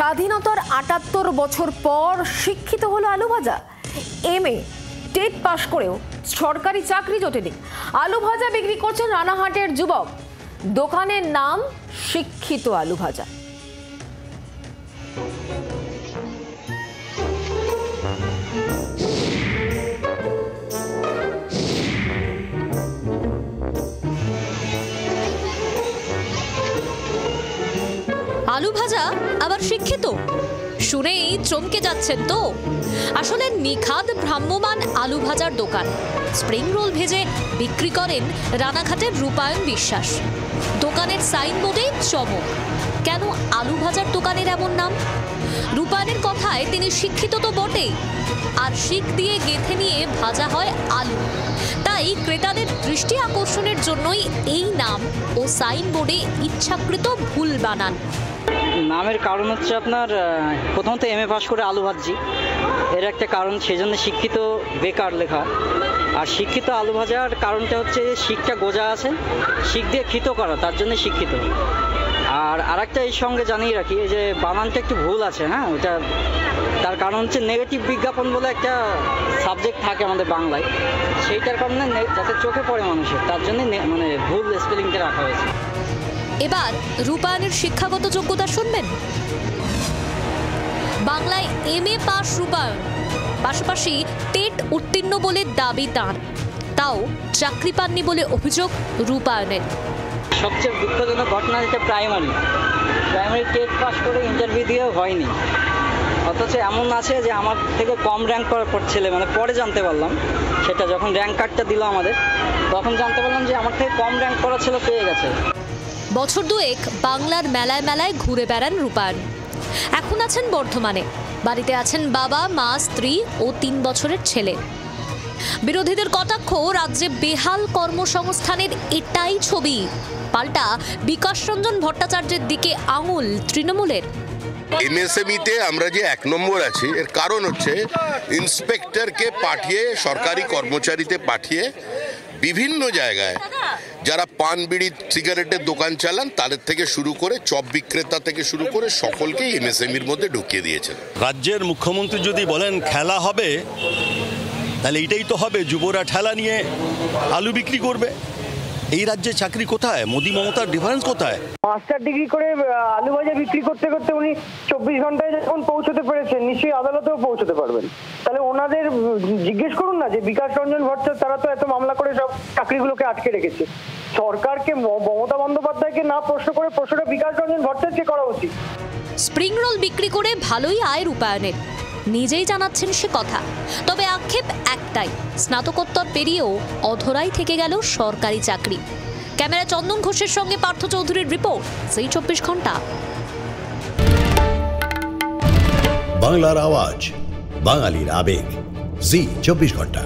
স্বাধীনতার ৭৮ বছর পর শিক্ষিত হলো আলু ভাজা। এমএ টেট পাশ করেও সরকারি চাকরি জোটেনি। আলু ভাজা বিক্রি করছেন রানাহাটের যুবক। দোকানের নাম শিক্ষিত আলু ভাজা। আলু ভাজা আবার শিক্ষিত, শুনেই চমকে যাচ্ছেন তো। আসলে নিখাদ ভ্রাম্যমান আলু ভাজার দোকান। স্প্রিং রোল ভেজে বিক্রি করেন রানাঘাটের রূপায়ণ বিশ্বাস। দোকানের সাইনবোর্ডেই চমক। কেন আলু ভাজার দোকানের এমন নাম? রূপায়ণের কথায় তিনি শিক্ষিত তো বটেই, আর শিক দিয়ে গেঁথে নিয়ে ভাজা হয় আলু। তাই ক্রেতাদের দৃষ্টি আকর্ষণের জন্যই এই নাম ও সাইনবোর্ডে ইচ্ছাকৃত ভুল বানান। নামের কারণ হচ্ছে আপনার প্রথমত এমএ পাস করে আলু ভাজি, এর একটা কারণ, সেই জন্য শিক্ষিত বেকার লেখা। আর শিক্ষিত আলু ভাজার কারণটা হচ্ছে যে শিকটা গোজা আছে, শিক দিয়ে খিত করা, তার জন্য শিক্ষিত। আর আরেকটা এই সঙ্গে জানিয়ে রাখি, এই যে বানানটা একটু ভুল আছে, হ্যাঁ, ওটা তার কারণ হচ্ছে নেগেটিভ বিজ্ঞাপন বলে একটা সাবজেক্ট থাকে আমাদের বাংলায়, সেইটার কারণে যাতে চোখে পড়ে মানুষের, তার জন্য মানে ভুল স্পেলিংটা রাখা হয়েছে। এবার রূপায়ণের শিক্ষাগত যোগ্যতা শুনবেন। বাংলায় এমএ পাস রূপায়ণ, পাশাপাশি টেট উত্তীর্ণ বলে দাবি তাঁর। তাও চাকরি পাননি বলে অভিযোগ রূপায়ণের। সবচেয়ে দুঃখজনক ঘটনা হচ্ছে প্রাইমারি টেট পাস করে ইন্টারভিউ দিয়েও হয়নি। অথচ এমন আছে যে আমার থেকে কম র্যাঙ্ক করার পর ছেলে, মানে পরে জানতে পারলাম সেটা, যখন র্যাঙ্ক কার্ডটা দিল আমাদের, তখন জানতে পারলাম যে আমার থেকে কম র্যাঙ্ক করা ছেলে পেয়ে গেছে। বছর দুয়েক বাংলার মেলায় মেলায় ঘুরে বেড়ান রূপায়ণ। এখন আছেন বর্ধমানে। বাড়িতে আছেন বাবা, মা, স্ত্রী ও ৩ বছরের ছেলে। বিরোধীদের কটাক্ষ, রাজ্যে বেহাল কর্মসংস্থানের এটাই ছবি। পাল্টা বিকাশ রঞ্জন ভট্টাচার্যের দিকে আঙুল তৃণমূলের। এমএসএমইতে আমরা যে ১ নম্বর আছি, এর কারণ হচ্ছে ইন্সপেক্টরকে পাঠিয়ে, সরকারি কর্মচারীতে পাঠিয়ে বিভিন্ন জায়গায় যারা পান বিড়ি সিগারেটের দোকান চালান, তাদের থেকে শুরু করে চপ বিক্রেতা থেকে শুরু করে সকলকেই এমএসএমইর মধ্যে ঢুকিয়ে দিয়েছেন। রাজ্যের মুখ্যমন্ত্রী যদি বলেন খেলা হবে, তাহলে এটাই তো হবে, যুবরা ঠেলা নিয়ে আলু বিক্রি করবে। এই রাজ্যে চাকরি কোথায়? মোদি মমতার ডিফারেন্স কোথায়? মাস্টার ডিগ্রি করে আলু ভাজা বিক্রি করতে করতে উনি ২৪ ঘন্টায় যখন পৌঁছতে পেরেছেন, নিশ্চয়ই আদালতেও পৌঁছতে পারবেন। তাহলে ওনাদের জিজ্ঞেস করুন না যে বিকাশ রঞ্জন ভট্টাচার্য, তারা তো এত মামলা করে সব চাকরিগুলোকে আটকে রেখেছে। সরকারকে, মমতা বন্দ্যোপাধ্যায়কে না প্রশ্ন করে প্রশ্নটা বিকাশ রঞ্জন ভট্টাচার্যকে করা উচিত। স্প্রিং রোল বিক্রি করে ভালোই আয় রূপায়ণের, নিজেই জানাচ্ছেন সে কথা। তবে আক্ষেপ একটাই, স্নাতকোত্তর পেরিয়েও অধরাই থেকে গেল সরকারি চাকরি। ক্যামেরা চন্দন ঘোষের সঙ্গে পার্থ চৌধুরীর রিপোর্ট, সেই ২৪ ঘন্টা। বাংলার আওয়াজ, বাঙালির আবেগ, জি ২৪ ঘন্টা।